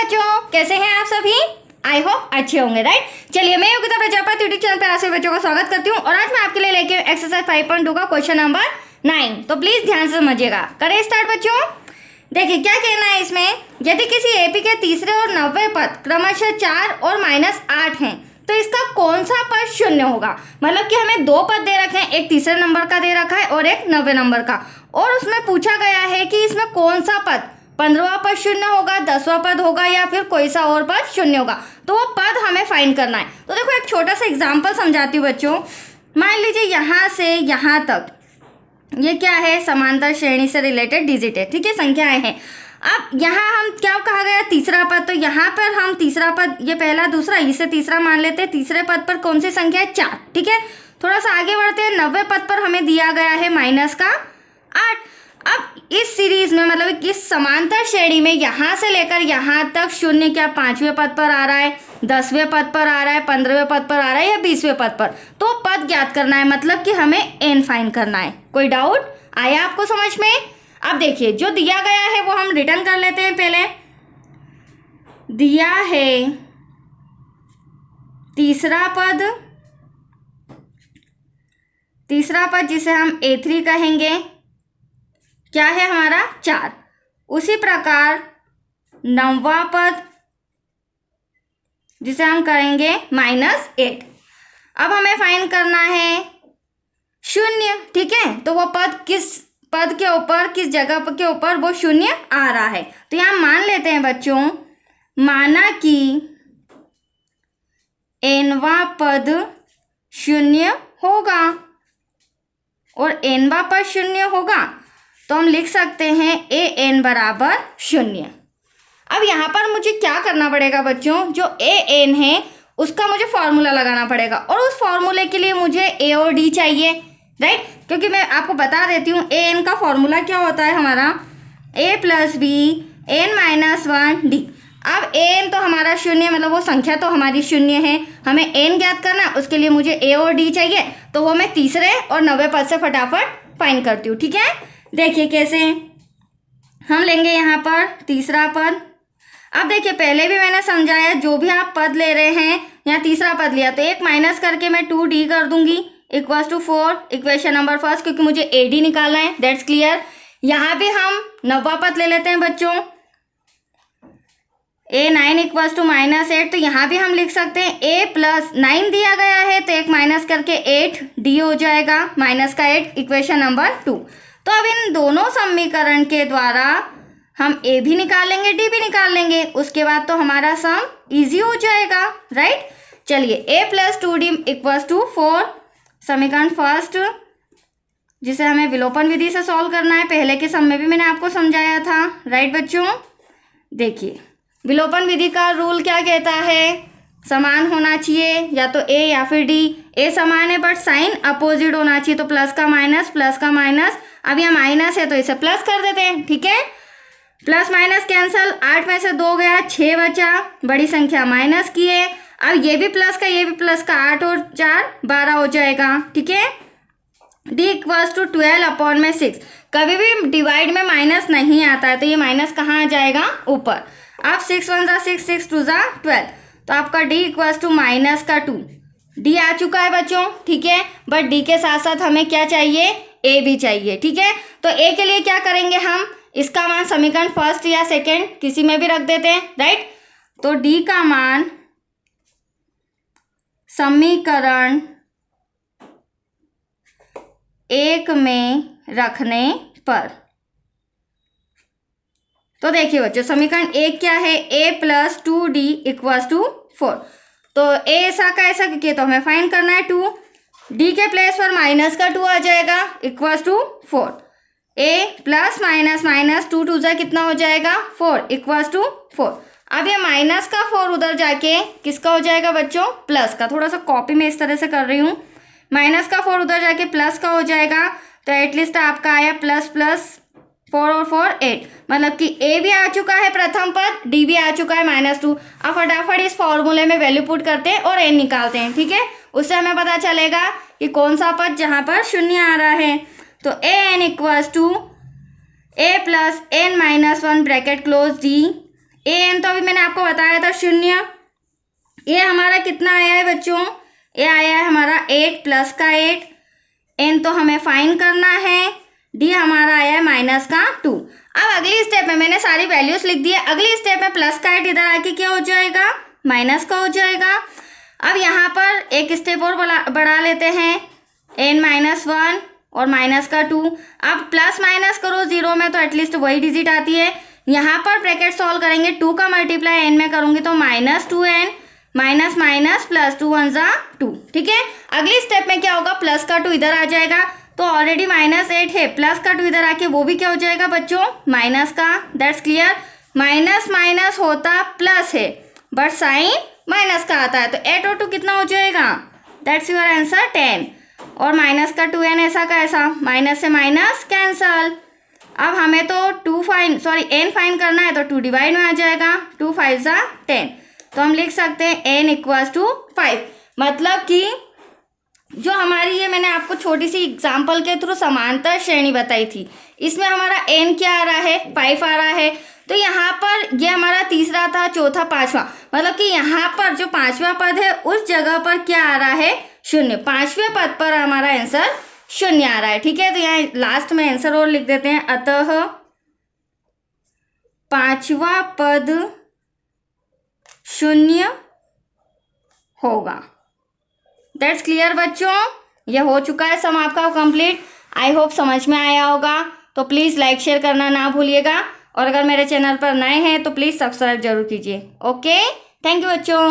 बच्चों, कैसे हैं आप सभी? आई होप अच्छे होंगे, राइट। चलिए, मैं योगिता प्रजापति यूट्यूब चैनल पर आप सभी बच्चों का स्वागत करती हूँ और आज मैं आपके लिए लेके एक्सरसाइज 5.2 का क्वेश्चन नंबर 9। तो प्लीज ध्यान से समझिएगा। करें स्टार्ट बच्चों। देखिए क्या कहना है इसमें, यदि किसी एपी के तीसरे और 90 पद क्रमशः 4 और -8 हैं तो इसका कौन सा पद शून्य होगा। मतलब कि हमें दो पद दे रखे हैं, एक तीसरे नंबर का दे रखा है और एक 90 नंबर का, और उसमें पूछा गया है कि इसमें कौन सा पद 15वां पद शून्य होगा, 10वां पद होगा या फिर कोई सा और पद शून्य होगा। तो वो पद हमें फाइंड करना है। तो देखो एक छोटा सा एग्जाम्पल समझाती हूँ बच्चों। मान लीजिए यहाँ से यहाँ तक ये क्या है, समांतर श्रेणी से रिलेटेड डिजिट है, ठीक है, संख्याएं हैं। अब यहाँ हम क्या कहा गया, तीसरा पद, तो यहाँ पर हम तीसरा पद, ये पहला दूसरा, इसे तीसरा मान लेते हैं। तीसरे पद पर कौन सी संख्या है, 4, ठीक है। थोड़ा सा आगे बढ़ते हैं, 90 पद पर हमें दिया गया है -8। अब इस सीरीज में मतलब इस समांतर श्रेणी में यहाँ से लेकर यहाँ तक शून्य क्या 5वें पद पर आ रहा है, 10वें पद पर आ रहा है, 15वें पद पर आ रहा है या 20वें पद पर। तो पद ज्ञात करना है, मतलब कि हमें एन फाइंड करना है। कोई डाउट आया आपको समझ में? अब देखिए जो दिया गया है वो हम रिटर्न कर लेते हैं। पहले दिया है तीसरा पद जिसे हम A3 कहेंगे, क्या है हमारा 4। उसी प्रकार 9वां पद जिसे हम करेंगे -8। अब हमें फाइंड करना है शून्य, ठीक है। तो वो पद किस पद के ऊपर, किस जगह के ऊपर वो शून्य आ रहा है। तो यहाँ मान लेते हैं बच्चों, माना कि nवां पद शून्य होगा और nवां पद शून्य होगा, तो हम लिख सकते हैं an बराबर 0। अब यहाँ पर मुझे क्या करना पड़ेगा बच्चों, जो an है उसका मुझे फॉर्मूला लगाना पड़ेगा और उस फॉर्मूले के लिए मुझे a और d चाहिए, राइट। क्योंकि मैं आपको बता देती हूँ an का फॉर्मूला क्या होता है हमारा, a + b n - 1 d। अब an तो हमारा शून्य, मतलब वो संख्या तो हमारी शून्य है, हमें n ज्ञात करना, उसके लिए मुझे a और d चाहिए। तो वो मैं तीसरे और 90 पद से फटाफट फाइंड करती हूँ, ठीक है। देखिए कैसे हम लेंगे यहाँ पर तीसरा पद। अब देखिए पहले भी मैंने समझाया, जो भी आप पद ले रहे हैं, यहाँ तीसरा पद लिया तो एक माइनस करके मैं 2d कर दूंगी = 4, इक्वेशन नंबर फर्स्ट, क्योंकि मुझे ad निकालना है, दैट्स क्लियर। यहाँ भी हम 9वां पद ले लेते हैं बच्चों, a9 = -8। तो यहाँ भी हम लिख सकते हैं a + 9 दिया गया है तो एक माइनस करके 8d हो जाएगा, -8, इक्वेशन नंबर 2। तो अब इन दोनों समीकरण के द्वारा हम a भी निकालेंगे, d भी निकाल लेंगे, उसके बाद तो हमारा सम इजी हो जाएगा, राइट। चलिए a + 2d = 4, समीकरण फर्स्ट, जिसे हमें विलोपन विधि से सॉल्व करना है। पहले के सम में भी मैंने आपको समझाया था, राइट बच्चों। देखिए विलोपन विधि का रूल क्या कहता है, समान होना चाहिए, या तो a या फिर d। a समान है बट साइन अपोजिट होना चाहिए, तो प्लस का माइनस, प्लस का माइनस। अब यहाँ माइनस है तो इसे प्लस कर देते हैं, ठीक है। प्लस माइनस कैंसल, 8 में से 2 गया, 6 बचा, बड़ी संख्या माइनस की है। अब ये भी प्लस का ये भी प्लस का, 8 और 4 12 हो जाएगा, ठीक है। d = 12/6। कभी भी डिवाइड में माइनस नहीं आता है तो ये माइनस कहाँ आ जाएगा, ऊपर। अब 6 1 = 6, 6 2 = 12, तो आपका d = -2। d आ चुका है बच्चों, ठीक है। बट d के साथ साथ हमें क्या चाहिए, a भी चाहिए, ठीक है। तो a के लिए क्या करेंगे हम, इसका मान समीकरण फर्स्ट या सेकंड किसी में भी रख देते हैं, राइट। तो d का मान समीकरण 1 में रखने पर, तो देखिए बच्चों समीकरण 1 क्या है, a + 2d = 4। तो a ऐसा का ऐसा क्योंकि तो हमें फाइंड करना है 2, d के प्लेस पर -2 आ जाएगा = 4। a ± -2 2 जा कितना हो जाएगा, 4 = 4। अब ये माइनस का 4 उधर जाके किसका हो जाएगा बच्चों, प्लस का। थोड़ा सा कॉपी में इस तरह से कर रही हूँ, माइनस का 4 उधर जाके प्लस का हो जाएगा। तो एटलीस्ट आपका आया +4 और 4 8, मतलब कि a भी आ चुका है प्रथम पद, d भी आ चुका है -2। अब फटाफट इस फॉर्मूले में वैल्यू पुट करते हैं और n निकालते हैं, ठीक है। उससे हमें पता चलेगा कि कौन सा पद जहाँ पर शून्य आ रहा है। तो an = a + n - 1 bracket close d A N तो अभी मैंने आपको बताया था 0। ये हमारा कितना आया है बच्चों, ये आया है हमारा 8 प्लस का 8। एन तो हमें फाइंड करना है। डी हमारा आया है माइनस का 2। अब अगली स्टेप में मैंने सारी वैल्यूज लिख दी है। अगली स्टेप में प्लस का 8 इधर आके क्या हो जाएगा, माइनस का हो जाएगा। अब यहाँ पर एक स्टेप और बढ़ा लेते हैं, n-1 और माइनस का 2। अब प्लस माइनस करो 0 में तो एटलीस्ट वही डिजिट आती है। यहाँ पर ब्रैकेट सॉल्व करेंगे, 2 का मल्टीप्लाई n में करूँगी तो -2n, माइनस माइनस प्लस 2 1 जा 2। ठीक है, अगली स्टेप में क्या होगा, प्लस का 2 इधर आ जाएगा तो ऑलरेडी -8 है, प्लस का 2 इधर आके वो भी क्या हो जाएगा बच्चों, माइनस का। That's clear. माइनस माइनस होता प्लस है बट साइन माइनस का आता है, तो 8 और 2 कितना हो जाएगा, दैट्स योर आंसर 10। और माइनस का 2n ऐसा का ऐसा, माइनस से माइनस कैंसल। अब हमें तो n फाइन करना है तो 2 डिवाइड में आ जाएगा, 2 5 जा 10। तो हम लिख सकते हैं n = 5। मतलब कि जो हमारी ये मैंने आपको छोटी सी एग्जाम्पल के थ्रू समांतर श्रेणी बताई थी, इसमें हमारा n क्या आ रहा है, 5 आ रहा है। तो यहाँ पर ये हमारा तीसरा था, चौथा, पांचवा, मतलब कि यहाँ पर जो पांचवा पद है उस जगह पर क्या आ रहा है, 0। पांचवें पद पर हमारा आंसर 0 आ रहा है। ठीक है, तो यहाँ लास्ट में आंसर और लिख देते हैं, अतः पांचवा पद 0 होगा। दैट्स क्लियर बच्चों, ये हो चुका है सम आपका कंप्लीट। आई होप समझ में आया होगा। तो प्लीज़ लाइक शेयर करना ना भूलिएगा, और अगर मेरे चैनल पर नए हैं तो प्लीज़ सब्सक्राइब जरूर कीजिए। ओके, थैंक यू बच्चों।